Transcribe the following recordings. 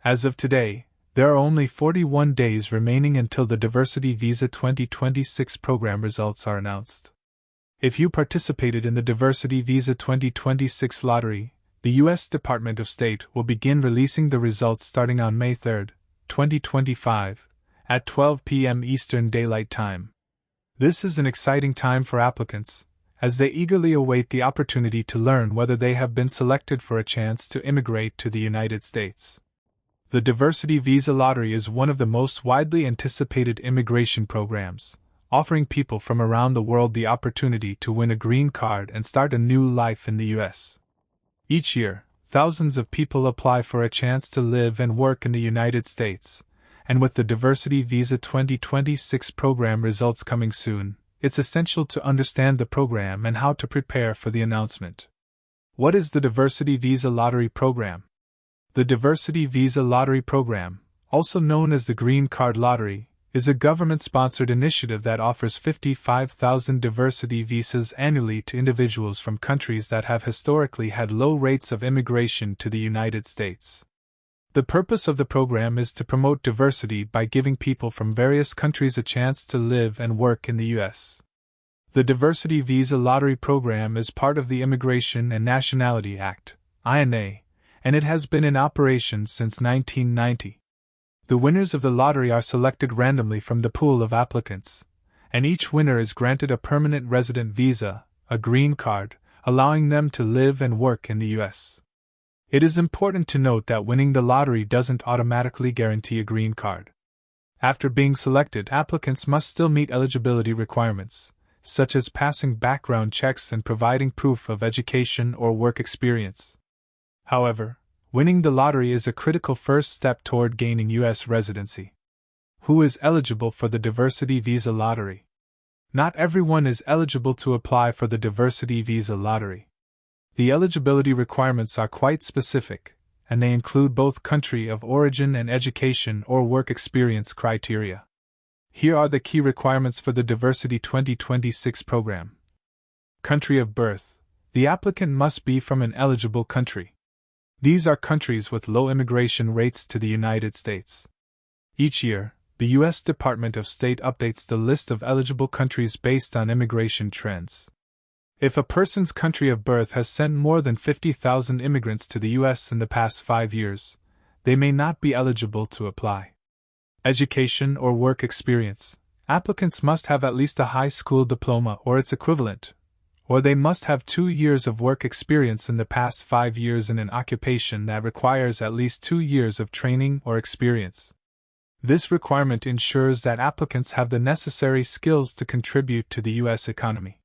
As of today, there are only 41 days remaining until the Diversity Visa 2026 program results are announced. If you participated in the Diversity Visa 2026 lottery, the U.S. Department of State will begin releasing the results starting on May 3, 2025, at 12 p.m. Eastern Daylight Time. This is an exciting time for applicants, as they eagerly await the opportunity to learn whether they have been selected for a chance to immigrate to the United States. The Diversity Visa Lottery is one of the most widely anticipated immigration programs, offering people from around the world the opportunity to win a green card and start a new life in the U.S. Each year, thousands of people apply for a chance to live and work in the United States, and with the Diversity Visa 2026 program results coming soon, it's essential to understand the program and how to prepare for the announcement. What is the Diversity Visa Lottery Program? The Diversity Visa Lottery Program, also known as the Green Card Lottery, is a government-sponsored initiative that offers 55,000 diversity visas annually to individuals from countries that have historically had low rates of immigration to the United States. The purpose of the program is to promote diversity by giving people from various countries a chance to live and work in the U.S. The Diversity Visa Lottery Program is part of the Immigration and Nationality Act, INA, and it has been in operation since 1990. The winners of the lottery are selected randomly from the pool of applicants, and each winner is granted a permanent resident visa, a green card, allowing them to live and work in the U.S. It is important to note that winning the lottery doesn't automatically guarantee a green card. After being selected, applicants must still meet eligibility requirements, such as passing background checks and providing proof of education or work experience. However, winning the lottery is a critical first step toward gaining U.S. residency. Who is eligible for the Diversity Visa Lottery? Not everyone is eligible to apply for the Diversity Visa Lottery. The eligibility requirements are quite specific, and they include both country of origin and education or work experience criteria. Here are the key requirements for the Diversity 2026 program. Country of birth. The applicant must be from an eligible country. These are countries with low immigration rates to the United States. Each year, the U.S. Department of State updates the list of eligible countries based on immigration trends. If a person's country of birth has sent more than 50,000 immigrants to the U.S. in the past 5 years, they may not be eligible to apply. Education or work experience. Applicants must have at least a high school diploma or its equivalent, or they must have 2 years of work experience in the past 5 years in an occupation that requires at least 2 years of training or experience. This requirement ensures that applicants have the necessary skills to contribute to the U.S. economy.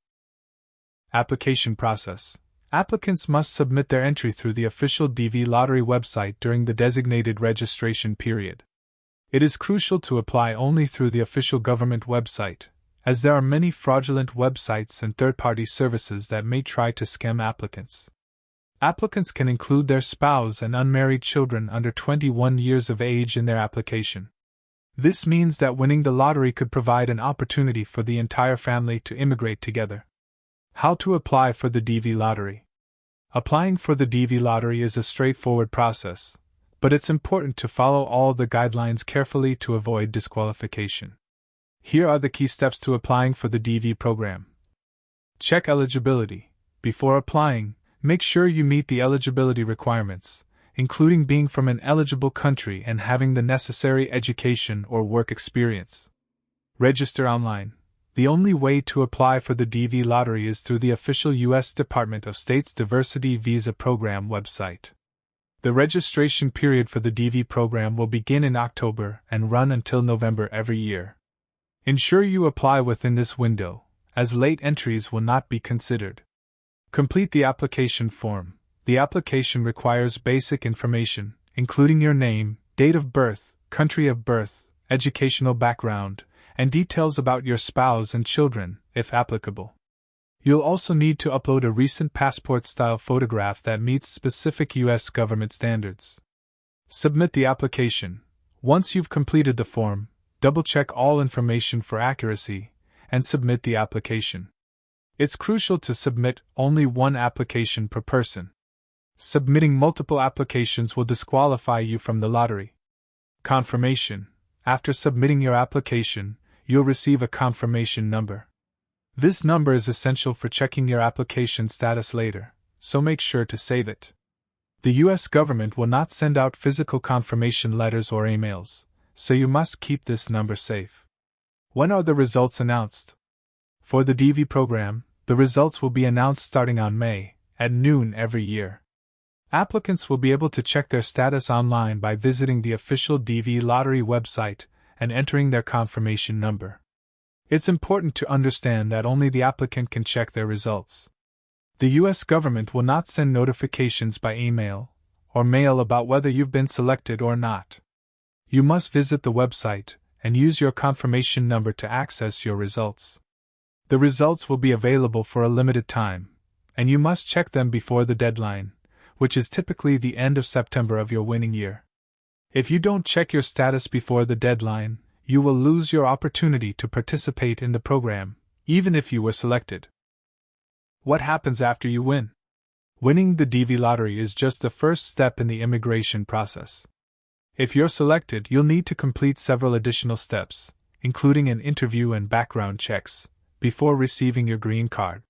Application process. Applicants must submit their entry through the official DV Lottery website during the designated registration period. It is crucial to apply only through the official government website, as there are many fraudulent websites and third-party services that may try to scam applicants. Applicants can include their spouse and unmarried children under 21 years of age in their application. This means that winning the lottery could provide an opportunity for the entire family to immigrate together. How to apply for the DV Lottery. Applying for the DV Lottery is a straightforward process, but it's important to follow all the guidelines carefully to avoid disqualification. Here are the key steps to applying for the DV program. Check eligibility. Before applying, make sure you meet the eligibility requirements, including being from an eligible country and having the necessary education or work experience. Register online. The only way to apply for the DV Lottery is through the official U.S. Department of State's Diversity Visa Program website. The registration period for the DV program will begin in October and run until November every year. Ensure you apply within this window, as late entries will not be considered. Complete the application form. The application requires basic information, including your name, date of birth, country of birth, educational background, and details about your spouse and children, if applicable. You'll also need to upload a recent passport-style photograph that meets specific U.S. government standards. Submit the application. Once you've completed the form, double-check all information for accuracy, and submit the application. It's crucial to submit only one application per person. Submitting multiple applications will disqualify you from the lottery. Confirmation. After submitting your application, you'll receive a confirmation number. This number is essential for checking your application status later, so make sure to save it. The U.S. government will not send out physical confirmation letters or emails, so you must keep this number safe. When are the results announced? For the DV program, the results will be announced starting on May, at noon every year. Applicants will be able to check their status online by visiting the official DV lottery website and entering their confirmation number. It's important to understand that only the applicant can check their results. The U.S. government will not send notifications by email or mail about whether you've been selected or not. You must visit the website and use your confirmation number to access your results. The results will be available for a limited time, and you must check them before the deadline, which is typically the end of September of your winning year. If you don't check your status before the deadline, you will lose your opportunity to participate in the program, even if you were selected. What happens after you win? Winning the DV lottery is just the first step in the immigration process. If you're selected, you'll need to complete several additional steps, including an interview and background checks, before receiving your green card.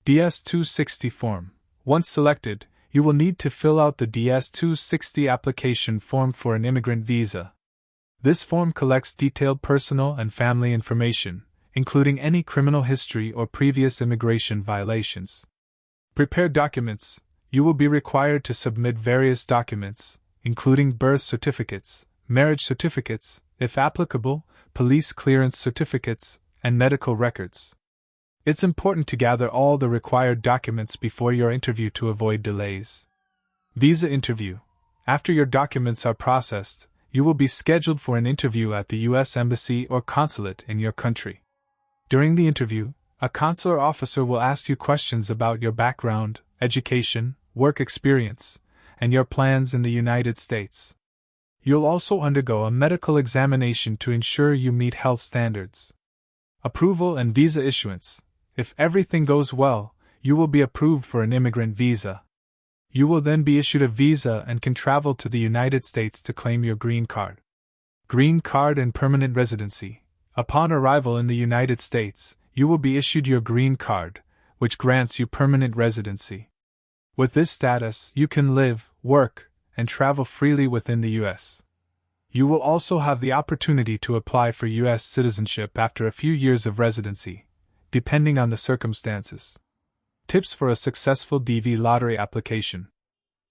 DS-260 form. Once selected, you will need to fill out the DS-260 application form for an immigrant visa. This form collects detailed personal and family information, including any criminal history or previous immigration violations. Prepare documents. You will be required to submit various documents, including birth certificates, marriage certificates, if applicable, police clearance certificates, and medical records. It's important to gather all the required documents before your interview to avoid delays. Visa interview. After your documents are processed, you will be scheduled for an interview at the U.S. Embassy or consulate in your country. During the interview, a consular officer will ask you questions about your background, education, work experience, and your plans in the United States. You'll also undergo a medical examination to ensure you meet health standards. Approval and visa issuance. If everything goes well, you will be approved for an immigrant visa. You will then be issued a visa and can travel to the United States to claim your green card. Green card and permanent residency. Upon arrival in the United States, you will be issued your green card, which grants you permanent residency. With this status, you can live, work, and travel freely within the U.S. You will also have the opportunity to apply for U.S. citizenship after a few years of residency, depending on the circumstances. Tips for a successful DV lottery application.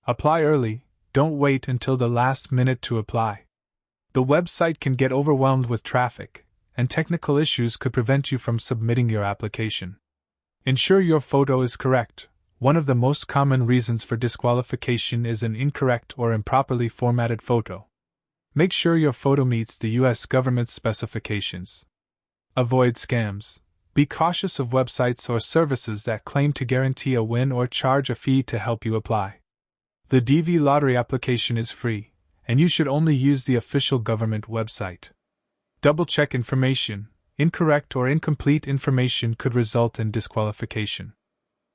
Apply early, don't wait until the last minute to apply. The website can get overwhelmed with traffic, and technical issues could prevent you from submitting your application. Ensure your photo is correct. One of the most common reasons for disqualification is an incorrect or improperly formatted photo. Make sure your photo meets the U.S. government's specifications. Avoid scams. Be cautious of websites or services that claim to guarantee a win or charge a fee to help you apply. The DV lottery application is free, and you should only use the official government website. Double-check information. Incorrect or incomplete information could result in disqualification.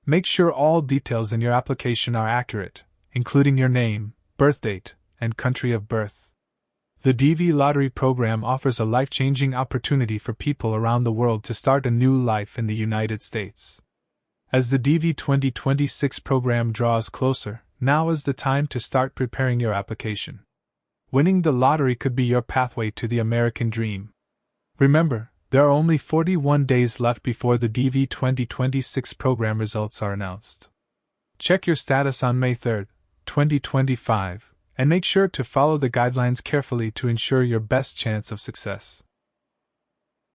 Make sure all details in your application are accurate, including your name, birth date, and country of birth. The DV lottery program offers a life-changing opportunity for people around the world to start a new life in the United States. As the DV 2026 program draws closer, now is the time to start preparing your application. Winning the lottery could be your pathway to the American dream. Remember, there are only 41 days left before the DV 2026 program results are announced. Check your status on May 3, 2025. And make sure to follow the guidelines carefully to ensure your best chance of success.